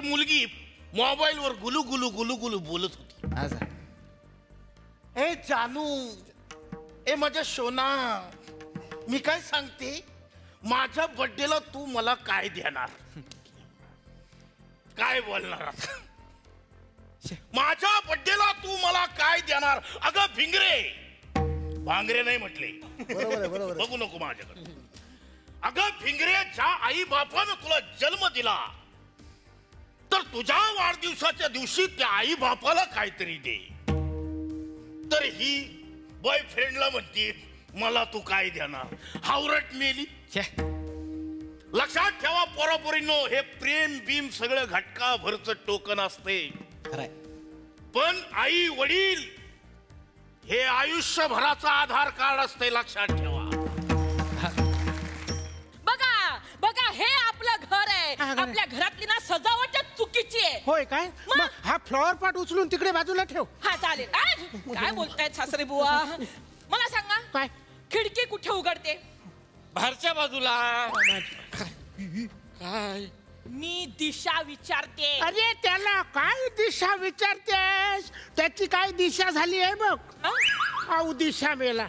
एक मुलगी मोबाईलवर गुलू गुलू गुलू गुलू बोलत होती. ए जानू, ए माझ्या सोना, मी काय सांगते, माझ्या बर्थडेला तू मला काय देणार? काय बोलणार आता? माझ्या बर्थडेला तू मला काय देणार? अगं भिंगरे, भांगरे नाही म्हटले, बघू नको माझ्याकडे. अगं भिंगरे, ज्या आई बापानं तुला जन्म दिला, तर तुझ्या वाढदिवसाच्या दिवशी त्या आई बापाला काहीतरी दे. तर ही बॉयफ्रेंडला म्हणते मला तू काय देणार? हावरट मेली. लक्षात ठेवा पोरापोरींनो, हे प्रेम बीम सगळं घटका भरचं टोकन असते. पण आई वडील हे आयुष्यभराचा आधार कार्ड असते, लक्षात ठेवा. बघा बघा, हे आपलं घर आहे. आपल्या घरातली ना सजावटच चुकीची आहे. होय काय? हा फ्लॉवर पॉट उचलून तिकडे बाजूला ठेव. हा चालेल. काय बोलतायत सासरे बुवा? मला सांगा, काय खिडकी कुठे उघडते? बाहेरच्या बाजूला. काय? मी दिशा विचारते. अरे त्याला काय दिशा विचारतेस? त्याची काय दिशा झाली आहे बघ. आऊ दिशा मेला.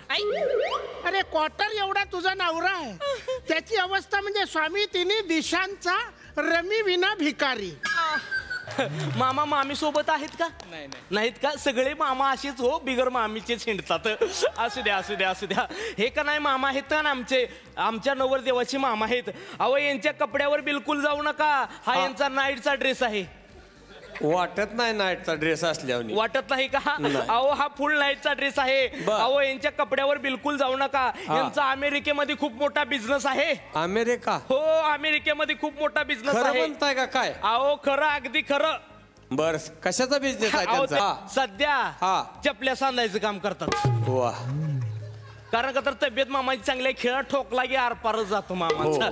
अरे क्वार्टर एवढा तुझा नवरा आहे, त्याची अवस्था म्हणजे स्वामी तिन्ही दिशांचा रमी विना भिकारी. मामा मामी सोबत आहेत का? नाहीत का? सगळे मामा असेच हो, बिगर मामीचे हिंडतात. असू द्या असू द्या असू द्या. हे का नाही मामा आहेत ना आमच्या नवरदेवाचे मामा आहेत. अहो यांच्या कपड्यावर बिलकुल जाऊ नका. हा यांचा नाईटचा ड्रेस आहे. वाटत नाही नाईटचा ड्रेस असल्यावर. वाटत नाही का? अहो हा फुल नाईटचा ड्रेस आहे. अहो यांच्या कपड्यावर बिलकुल जाऊ नका. यांचा अमेरिकेमध्ये खूप मोठा बिझनेस आहे. अमेरिका? हो, अमेरिकेमध्ये खूप मोठा बिझनेस आहे. म्हणताय का काय? अहो खरं, अगदी खरं. बर, कशाचा बिझनेस आहे त्यांचा? सध्या चपल्या सांधायचं काम करतात. वा, कारण का तर तब्येत मामाची चांगली, खेळ ठोकला की आरपारच जातो मामाचा.